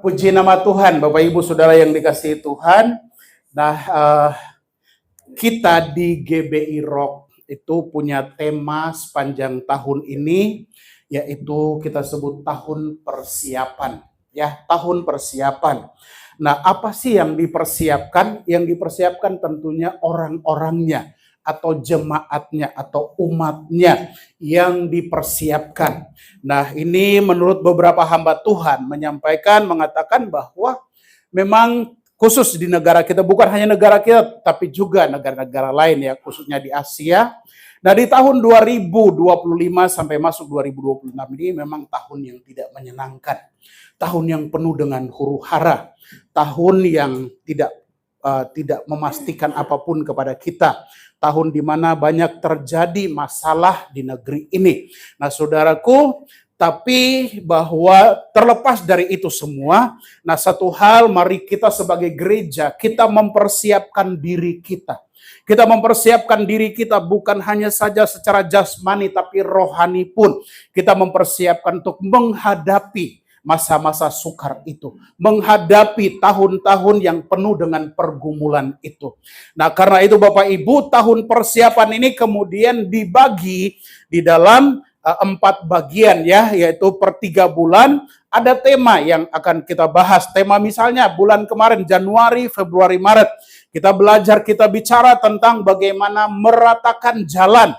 Puji nama Tuhan, Bapak Ibu Saudara yang dikasihi Tuhan. Nah, kita di GBI Rock itu punya tema sepanjang tahun ini, yaitu kita sebut tahun persiapan. Ya, tahun persiapan. Nah, apa sih yang dipersiapkan? Yang dipersiapkan tentunya orang-orangnya, atau jemaatnya, atau umatnya yang dipersiapkan. Nah, ini menurut beberapa hamba Tuhan mengatakan bahwa memang khusus di negara kita, bukan hanya negara kita, tapi juga negara-negara lain ya, khususnya di Asia. Nah, di tahun 2025 sampai masuk 2026 ini memang tahun yang tidak menyenangkan. Tahun yang penuh dengan huru-hara. Tahun yang tidak memastikan apapun kepada kita. Tahun di mana banyak terjadi masalah di negeri ini. Nah, saudaraku, tapi bahwa terlepas dari itu semua, nah satu hal, mari kita sebagai gereja, kita mempersiapkan diri kita. Kita mempersiapkan diri kita bukan hanya saja secara jasmani, tapi rohani pun. Kita mempersiapkan untuk menghadapi masa-masa sukar itu, menghadapi tahun-tahun yang penuh dengan pergumulan itu. Nah, karena itu Bapak Ibu, tahun persiapan ini kemudian dibagi di dalam 4 bagian ya, yaitu per 3 bulan ada tema yang akan kita bahas. Tema misalnya bulan kemarin Januari, Februari, Maret, kita belajar, kita bicara tentang bagaimana meratakan jalan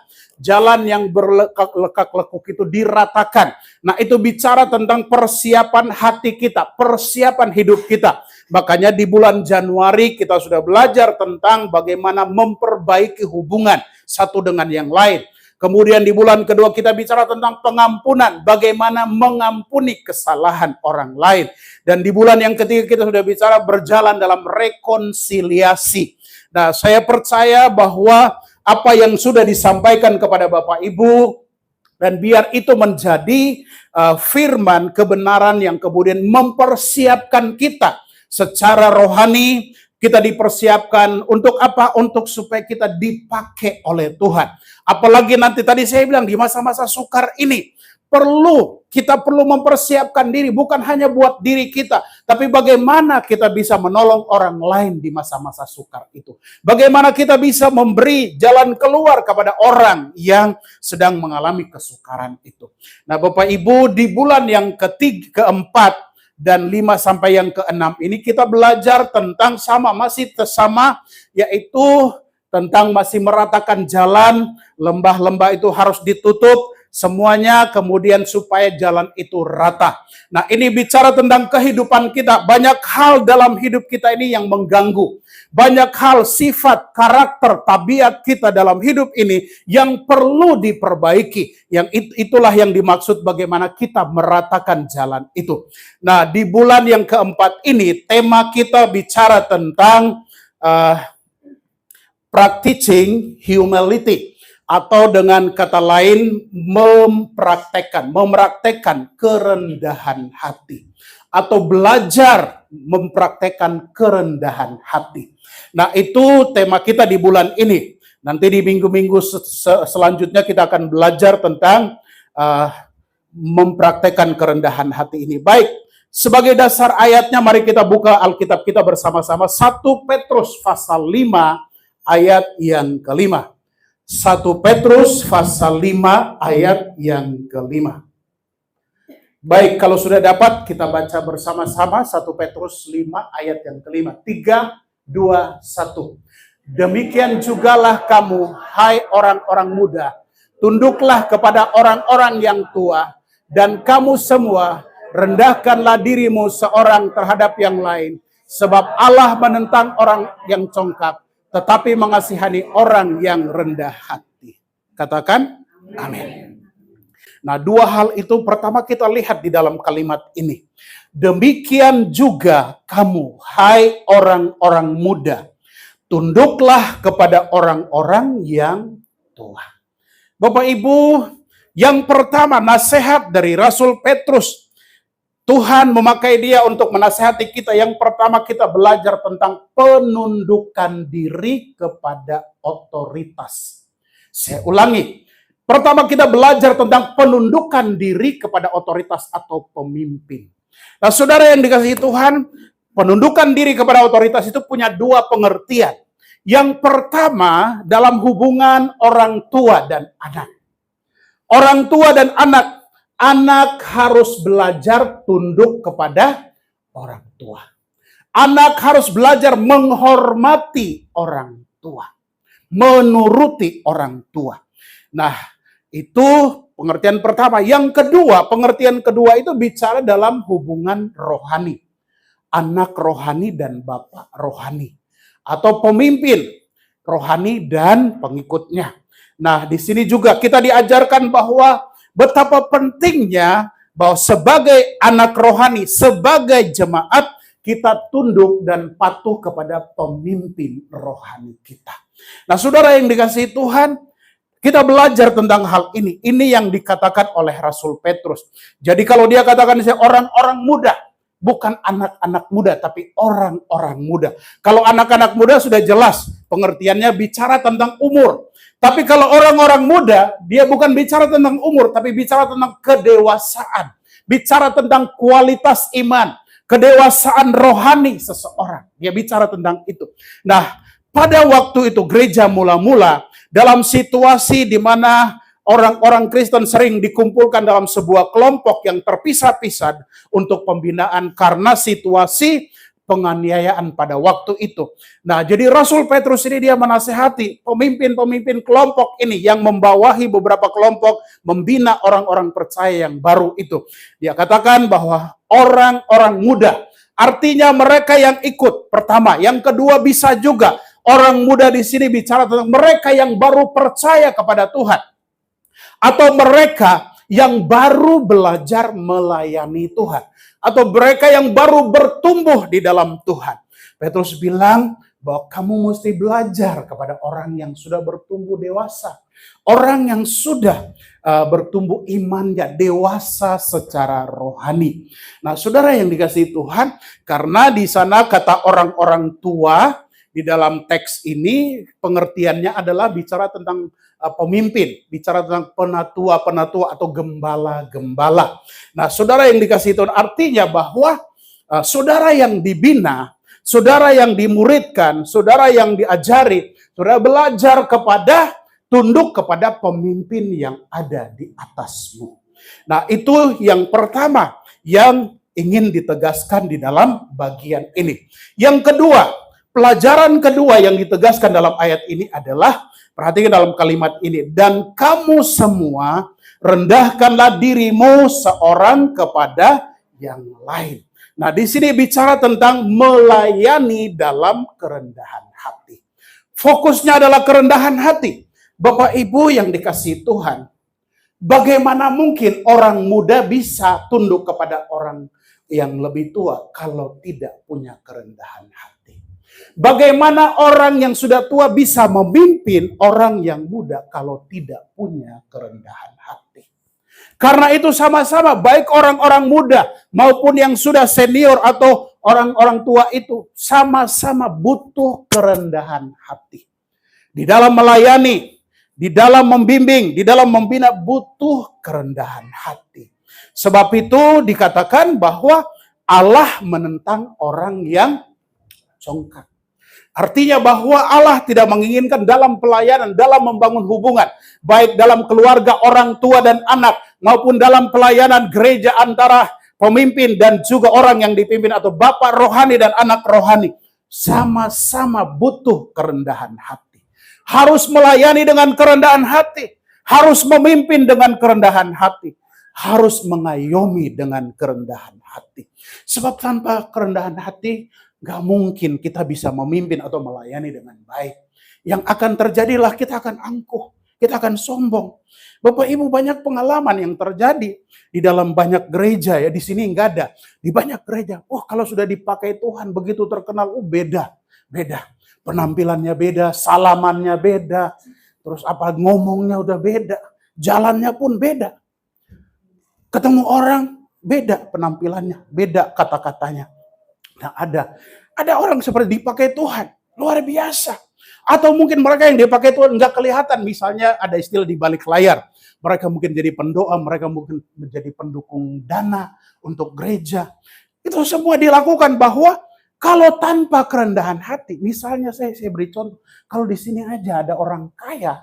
yang berlekak-lekuk itu diratakan. Nah, itu bicara tentang persiapan hati kita, persiapan hidup kita. Makanya di bulan Januari kita sudah belajar tentang bagaimana memperbaiki hubungan satu dengan yang lain. Kemudian di bulan kedua kita bicara tentang pengampunan, bagaimana mengampuni kesalahan orang lain. Dan di bulan yang ketiga kita sudah bicara berjalan dalam rekonsiliasi. Nah, saya percaya bahwa apa yang sudah disampaikan kepada Bapak Ibu, dan biar itu menjadi firman kebenaran yang kemudian mempersiapkan kita secara rohani. Kita dipersiapkan untuk apa? Untuk supaya kita dipakai oleh Tuhan. Apalagi nanti tadi saya bilang di masa-masa sukar ini, kita perlu mempersiapkan diri, bukan hanya buat diri kita, tapi bagaimana kita bisa menolong orang lain di masa-masa sukar itu. Bagaimana kita bisa memberi jalan keluar kepada orang yang sedang mengalami kesukaran itu. Nah, Bapak Ibu, di bulan yang keempat dan 5 sampai yang ke-6 ini kita belajar tentang masih sama, yaitu tentang masih meratakan jalan, lembah-lembah itu harus ditutup, semuanya kemudian supaya jalan itu rata. Nah, ini bicara tentang kehidupan kita. Banyak hal dalam hidup kita ini yang mengganggu. Banyak hal, sifat, karakter, tabiat kita dalam hidup ini yang perlu diperbaiki. Yang itulah yang dimaksud bagaimana kita meratakan jalan itu. Nah, di bulan yang keempat ini tema kita bicara tentang practicing humility. Atau dengan kata lain mempraktekkan kerendahan hati. Atau belajar mempraktekkan kerendahan hati. Nah, itu tema kita di bulan ini. Nanti di minggu-minggu selanjutnya kita akan belajar tentang mempraktekkan kerendahan hati ini. Baik, sebagai dasar ayatnya mari kita buka Alkitab kita bersama-sama. 1 Petrus pasal 5 ayat yang ke-5. 1 Petrus pasal 5 ayat yang ke-5. Baik, kalau sudah dapat kita baca bersama-sama 1 Petrus 5 ayat yang ke-5. 3, 2, 1. Demikian jugalah kamu, hai orang-orang muda, tunduklah kepada orang-orang yang tua, dan kamu semua rendahkanlah dirimu seorang terhadap yang lain, sebab Allah menentang orang yang congkak, tetapi mengasihani orang yang rendah hati. Katakan amin. Nah, 2 hal itu pertama kita lihat di dalam kalimat ini. Demikian juga kamu, hai orang-orang muda, tunduklah kepada orang-orang yang tua. Bapak Ibu, yang pertama nasihat dari Rasul Petrus. Tuhan memakai dia untuk menasihati kita. Yang pertama kita belajar tentang penundukan diri kepada otoritas. Saya ulangi. Pertama kita belajar tentang penundukan diri kepada otoritas atau pemimpin. Nah, saudara yang dikasihi Tuhan, penundukan diri kepada otoritas itu punya dua pengertian. Yang pertama, dalam hubungan orang tua dan anak. Orang tua dan anak, anak harus belajar tunduk kepada orang tua. Anak harus belajar menghormati orang tua, menuruti orang tua. Nah, itu pengertian pertama. Yang kedua, pengertian kedua itu bicara dalam hubungan rohani. Anak rohani dan bapak rohani. Atau pemimpin rohani dan pengikutnya. Nah, di sini juga kita diajarkan bahwa betapa pentingnya bahwa sebagai anak rohani, sebagai jemaat, kita tunduk dan patuh kepada pemimpin rohani kita. Nah, saudara yang dikasihi Tuhan, kita belajar tentang hal ini. Ini yang dikatakan oleh Rasul Petrus. Jadi kalau dia katakan orang-orang muda, bukan anak-anak muda, tapi orang-orang muda. Kalau anak-anak muda sudah jelas, pengertiannya bicara tentang umur. Tapi kalau orang-orang muda, dia bukan bicara tentang umur, tapi bicara tentang kedewasaan. Bicara tentang kualitas iman, kedewasaan rohani seseorang. Dia bicara tentang itu. Nah, pada waktu itu gereja mula-mula dalam situasi di mana orang-orang Kristen sering dikumpulkan dalam sebuah kelompok yang terpisah-pisah untuk pembinaan karena situasi penganiayaan pada waktu itu. Nah, jadi Rasul Petrus ini dia menasihati pemimpin-pemimpin kelompok ini yang membawahi beberapa kelompok membina orang-orang percaya yang baru itu. Dia katakan bahwa orang-orang muda, artinya mereka yang ikut pertama. Yang kedua bisa juga orang muda di sini bicara tentang mereka yang baru percaya kepada Tuhan. Atau mereka yang baru belajar melayani Tuhan. Atau mereka yang baru bertumbuh di dalam Tuhan. Petrus bilang bahwa kamu mesti belajar kepada orang yang sudah bertumbuh dewasa. Orang yang sudah bertumbuh imannya, dewasa secara rohani. Nah, saudara yang dikasihi Tuhan, karena di sana kata orang-orang tua, di dalam teks ini pengertiannya adalah bicara tentang pemimpin, bicara tentang penatua-penatua atau gembala-gembala. Nah, saudara yang dikasihi Tuhan, artinya bahwa saudara yang dibina, saudara yang dimuridkan, saudara yang diajari, saudara belajar kepada, tunduk kepada pemimpin yang ada di atasmu. Nah, itu yang pertama yang ingin ditegaskan di dalam bagian ini. Yang kedua, pelajaran kedua yang ditegaskan dalam ayat ini adalah, perhatikan dalam kalimat ini, dan kamu semua rendahkanlah dirimu seorang kepada yang lain. Nah, di sini bicara tentang melayani dalam kerendahan hati. Fokusnya adalah kerendahan hati. Bapak Ibu yang dikasihi Tuhan, bagaimana mungkin orang muda bisa tunduk kepada orang yang lebih tua kalau tidak punya kerendahan hati? Bagaimana orang yang sudah tua bisa memimpin orang yang muda kalau tidak punya kerendahan hati? Karena itu sama-sama baik orang-orang muda maupun yang sudah senior atau orang-orang tua itu sama-sama butuh kerendahan hati. Di dalam melayani, di dalam membimbing, di dalam membina butuh kerendahan hati. Sebab itu dikatakan bahwa Allah menentang orang yang congkak. Artinya bahwa Allah tidak menginginkan dalam pelayanan, dalam membangun hubungan, baik dalam keluarga orang tua dan anak, maupun dalam pelayanan gereja antara pemimpin dan juga orang yang dipimpin atau bapak rohani dan anak rohani. Sama-sama butuh kerendahan hati. Harus melayani dengan kerendahan hati. Harus memimpin dengan kerendahan hati. Harus mengayomi dengan kerendahan hati. Sebab tanpa kerendahan hati, gak mungkin kita bisa memimpin atau melayani dengan baik. Yang akan terjadilah kita akan angkuh, kita akan sombong. Bapak Ibu, banyak pengalaman yang terjadi di dalam banyak gereja ya. Di sini enggak ada. Di banyak gereja, kalau sudah dipakai Tuhan begitu terkenal, beda. Penampilannya beda, salamannya beda. Terus ngomongnya udah beda. Jalannya pun beda. Ketemu orang beda penampilannya, beda kata-katanya. Nah, ada orang seperti dipakai Tuhan, luar biasa. Atau mungkin mereka yang dipakai Tuhan nggak kelihatan, misalnya ada istilah di balik layar. mereka mungkin jadi pendoa, mereka mungkin menjadi pendukung dana untuk gereja. Itu semua dilakukan bahwa kalau tanpa kerendahan hati, misalnya saya beri contoh, kalau di sini aja ada orang kaya,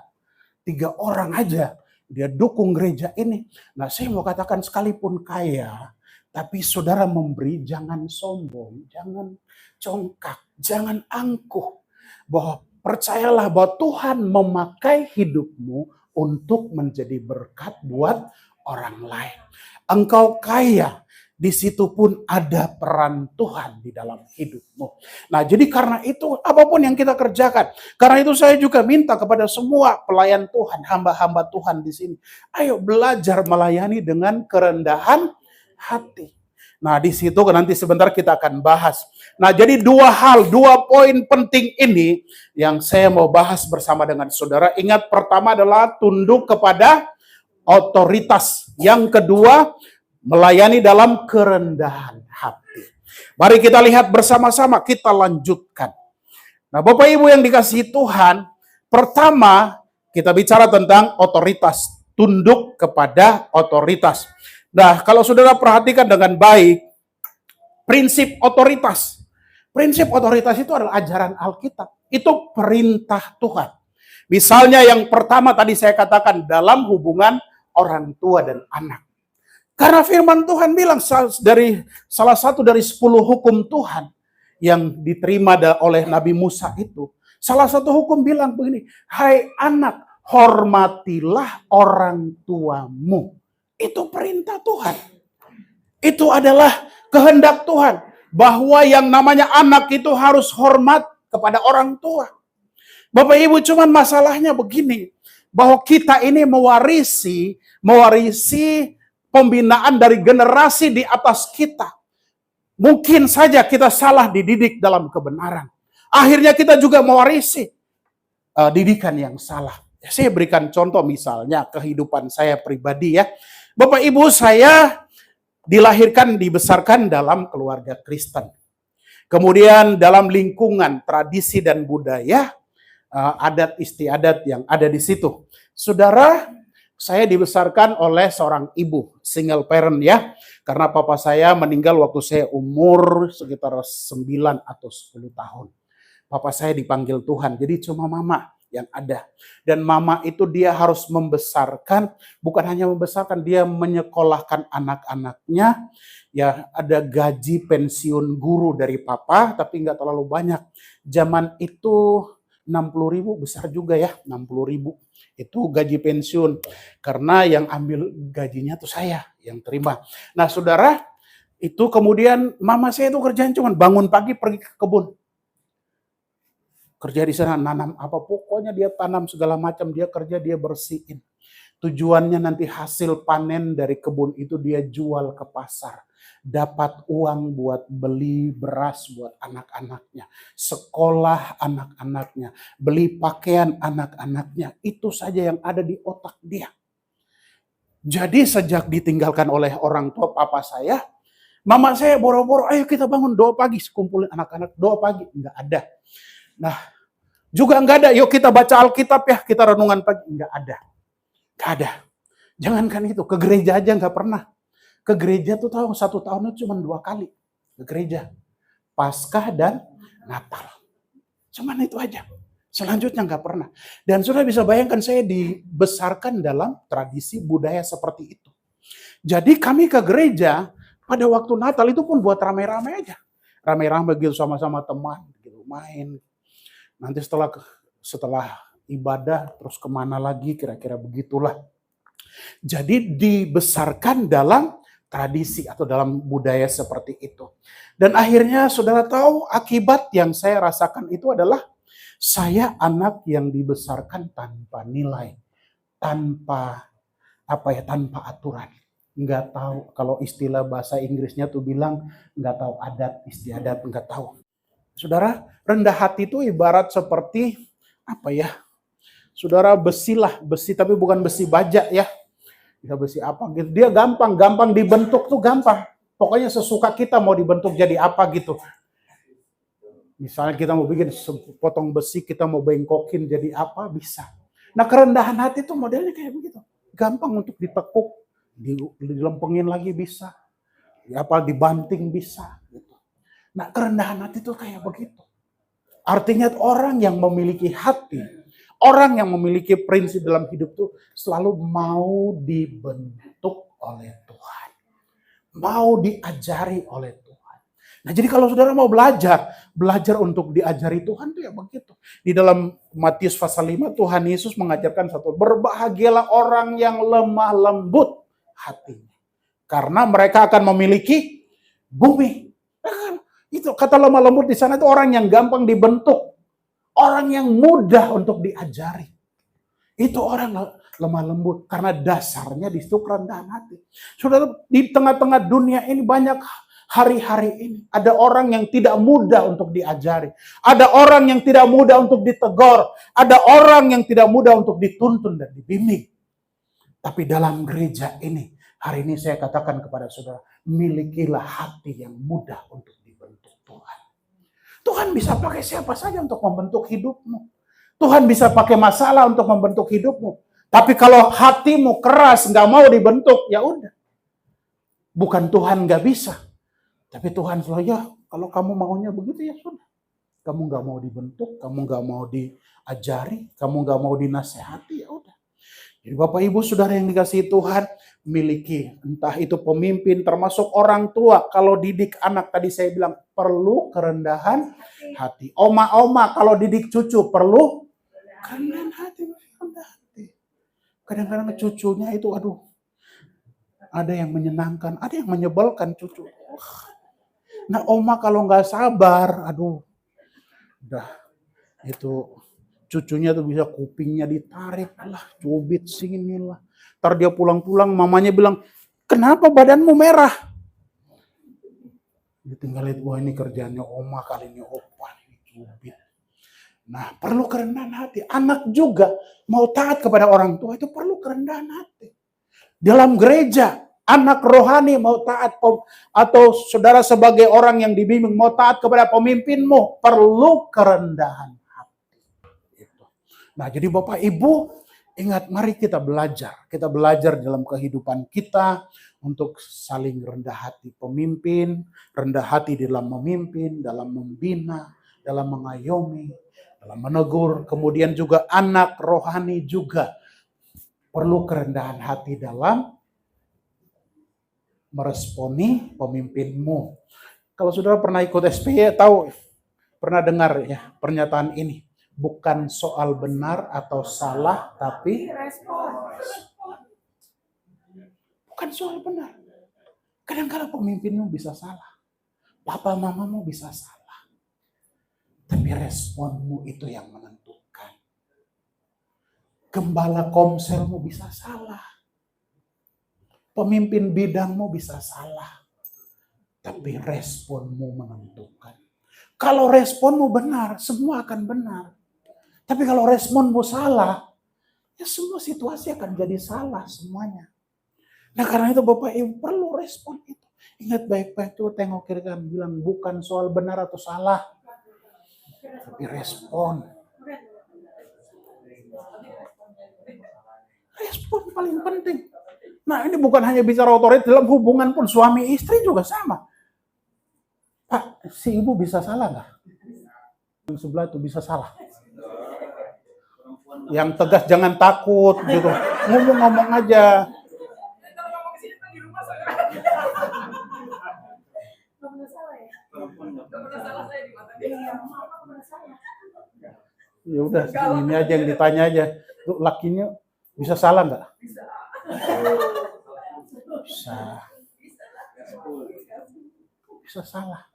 3 orang aja, dia dukung gereja ini. Nah, saya mau katakan sekalipun kaya, tapi saudara memberi, jangan sombong, jangan congkak, jangan angkuh. Bahwa percayalah bahwa Tuhan memakai hidupmu untuk menjadi berkat buat orang lain. Engkau kaya, di situ pun ada peran Tuhan di dalam hidupmu. Nah, jadi karena itu apapun yang kita kerjakan, karena itu saya juga minta kepada semua pelayan Tuhan, hamba-hamba Tuhan di sini, ayo belajar melayani dengan kerendahan hati. Nah, di situ nanti sebentar kita akan bahas. Nah, jadi 2 poin penting ini yang saya mau bahas bersama dengan saudara. Ingat, pertama adalah tunduk kepada otoritas. Yang kedua, melayani dalam kerendahan hati. Mari kita lihat bersama-sama, kita lanjutkan. Nah, Bapak Ibu yang dikasihi Tuhan, pertama kita bicara tentang otoritas, tunduk kepada otoritas. Nah, kalau saudara perhatikan dengan baik, prinsip otoritas. Prinsip otoritas itu adalah ajaran Alkitab. Itu perintah Tuhan. Misalnya yang pertama tadi saya katakan dalam hubungan orang tua dan anak. Karena firman Tuhan bilang dari salah satu dari 10 hukum Tuhan yang diterima oleh Nabi Musa itu, salah satu hukum bilang begini, hai anak, hormatilah orang tuamu. Itu perintah Tuhan. Itu adalah kehendak Tuhan, bahwa yang namanya anak itu harus hormat kepada orang tua. Bapak Ibu, cuman masalahnya begini, bahwa kita ini mewarisi pembinaan dari generasi di atas kita. Mungkin saja kita salah dididik dalam kebenaran. Akhirnya kita juga mewarisi didikan yang salah. Saya berikan contoh misalnya kehidupan saya pribadi ya. Bapak Ibu, saya dilahirkan, dibesarkan dalam keluarga Kristen. Kemudian dalam lingkungan tradisi dan budaya, adat istiadat yang ada di situ. Saudara, saya dibesarkan oleh seorang ibu, single parent ya. Karena papa saya meninggal waktu saya umur sekitar 9 atau 10 tahun. Papa saya dipanggil Tuhan, jadi cuma mama yang ada. Dan mama itu dia harus membesarkan, bukan hanya membesarkan, dia menyekolahkan anak-anaknya. Ya, ada gaji pensiun guru dari papa, tapi nggak terlalu banyak. Zaman itu 60.000 besar juga ya, 60.000. Itu gaji pensiun, karena yang ambil gajinya tuh saya yang terima. Nah saudara, itu kemudian mama saya itu kerjaan cuma bangun pagi pergi ke kebun. Kerja di sana, nanam apa, pokoknya dia tanam segala macam, dia kerja, dia bersihin. Tujuannya nanti hasil panen dari kebun itu dia jual ke pasar. Dapat uang buat beli beras buat anak-anaknya, sekolah anak-anaknya, beli pakaian anak-anaknya. Itu saja yang ada di otak dia. Jadi sejak ditinggalkan oleh orang tua papa saya, mama saya boro-boro, ayo kita bangun doa pagi, kumpulin anak-anak, doa pagi. Enggak ada. Nah, juga enggak ada, yuk kita baca Alkitab ya, kita renungan pagi. Enggak ada. Enggak ada. Jangankan itu, ke gereja aja enggak pernah. Ke gereja tuh tahu 1 tahun itu cuma 2 kali ke gereja. Paskah dan Natal. Cuman itu aja. Selanjutnya nggak pernah. Dan sudah bisa bayangkan saya dibesarkan dalam tradisi budaya seperti itu. Jadi kami ke gereja pada waktu Natal itu pun buat rame-rame aja. Rame-rame gitu sama-sama teman gitu main. Nanti setelah ibadah terus kemana lagi kira-kira begitulah. Jadi dibesarkan dalam tradisi atau dalam budaya seperti itu. Dan akhirnya saudara tahu akibat yang saya rasakan itu adalah saya anak yang dibesarkan tanpa nilai, tanpa tanpa aturan. Enggak tahu, kalau istilah bahasa Inggrisnya tuh bilang enggak tahu adat istiadat, enggak tahu. Saudara, rendah hati itu ibarat seperti saudara besi tapi bukan besi baja ya. Bisa besi apa gitu. Dia gampang dibentuk tuh gampang. Pokoknya sesuka kita mau dibentuk jadi apa gitu. Misalnya kita mau bikin potong besi, kita mau bengkokin jadi apa, bisa. Nah kerendahan hati tuh modelnya kayak begitu. gampang untuk ditekuk, dilempengin lagi bisa, dibanting bisa. Gitu. Nah, kerendahan hati itu kayak begitu. Artinya orang yang memiliki hati, orang yang memiliki prinsip dalam hidup itu selalu mau dibentuk oleh Tuhan. Mau diajari oleh Tuhan. Nah, jadi kalau saudara mau belajar untuk diajari Tuhan itu ya begitu. Di dalam Matius pasal 5 Tuhan Yesus mengajarkan satu, berbahagialah orang yang lemah lembut hatinya. Karena mereka akan memiliki bumi. Itu kata lemah lembut di sana itu orang yang gampang dibentuk. Orang yang mudah untuk diajari. Itu orang lemah lembut. Karena dasarnya di situ kerendahan hati. Saudara, di tengah-tengah dunia ini banyak hari-hari ini. Ada orang yang tidak mudah untuk diajari. Ada orang yang tidak mudah untuk ditegur. Ada orang yang tidak mudah untuk dituntun dan dibimbing. Tapi dalam gereja ini, hari ini saya katakan kepada saudara, milikilah hati yang mudah untuk dibentuk Tuhan. Tuhan bisa pakai siapa saja untuk membentuk hidupmu. Tuhan bisa pakai masalah untuk membentuk hidupmu. Tapi kalau hatimu keras, nggak mau dibentuk, ya udah. Bukan Tuhan nggak bisa. Tapi Tuhan selalu, ya kalau kamu maunya begitu ya sudah. Kamu nggak mau dibentuk, kamu nggak mau diajari, kamu nggak mau dinasehati, ya udah. Jadi Bapak Ibu Saudara yang dikasihi Tuhan, miliki entah itu pemimpin termasuk orang tua. Kalau didik anak tadi saya bilang perlu kerendahan hati. Oma kalau didik cucu perlu kerendahan hati. Kadang-kadang cucunya itu ada yang menyenangkan, ada yang menyebalkan cucu. Nah oma kalau nggak sabar, udah itu cucunya tuh bisa kupingnya ditarik lah, cubit sini lah. Ntar dia pulang-pulang mamanya bilang, kenapa badanmu merah? Dia tinggal lihat, wah ini kerjaannya oma kali ini, opa ini cubit. Nah perlu kerendahan hati. Anak juga mau taat kepada orang tua itu perlu kerendahan hati. Dalam gereja, anak rohani mau taat, atau saudara sebagai orang yang dibimbing mau taat kepada pemimpinmu, perlu kerendahan hati. Nah jadi Bapak Ibu, ingat mari kita belajar. Kita belajar dalam kehidupan kita untuk saling rendah hati pemimpin, rendah hati dalam memimpin, dalam membina, dalam mengayomi, dalam menegur. Kemudian juga anak rohani juga perlu kerendahan hati dalam meresponi pemimpinmu. Kalau saudara pernah ikut SPY, tahu, pernah dengar ya pernyataan ini. Bukan soal benar atau salah, tapi respon. Bukan soal benar. Kadang-kadang pemimpinmu bisa salah. Papa mamamu bisa salah. Tapi responmu itu yang menentukan. Gembala komselmu bisa salah. Pemimpin bidangmu bisa salah. Tapi responmu menentukan. Kalau responmu benar, semua akan benar. Tapi kalau responmu salah, ya semua situasi akan jadi salah semuanya. Nah karena itu Bapak Ibu perlu respon itu. Ingat baik-baik tuh, tengok kiri kan, bilang bukan soal benar atau salah. Tapi respon. Respon paling penting. Nah ini bukan hanya bicara otoritas, dalam hubungan pun suami istri juga sama. Pak, si ibu bisa salah nggak? Yang sebelah itu bisa salah. Yang tegas jangan takut gitu. Ngomong-ngomong aja. Ya udah, ini aja yang ditanya aja. Tuh lakinya bisa salah nggak? Bisa. Bisa salah.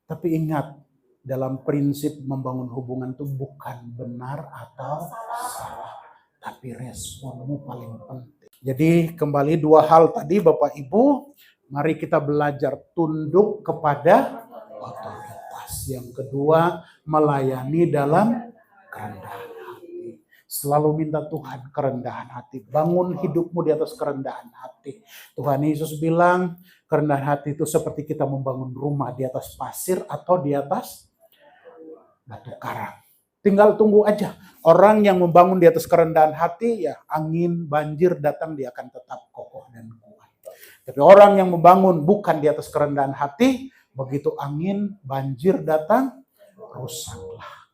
Tapi ingat, dalam prinsip membangun hubungan itu bukan benar atau salah. Tapi responmu paling penting. Jadi kembali dua hal tadi Bapak Ibu. Mari kita belajar tunduk kepada otoritas. Yang kedua, melayani dalam kerendahan hati. Selalu minta Tuhan kerendahan hati. Bangun hidupmu di atas kerendahan hati. Tuhan Yesus bilang, kerendahan hati itu seperti kita membangun rumah di atas pasir atau di atas batu karang. Tinggal tunggu aja. Orang yang membangun di atas kerendahan hati, ya angin, banjir datang, dia akan tetap kokoh dan kuat. Tapi orang yang membangun bukan di atas kerendahan hati, begitu angin, banjir datang, rusaklah.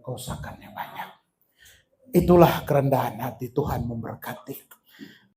Kerusakannya banyak. Itulah kerendahan hati. Tuhan memberkati.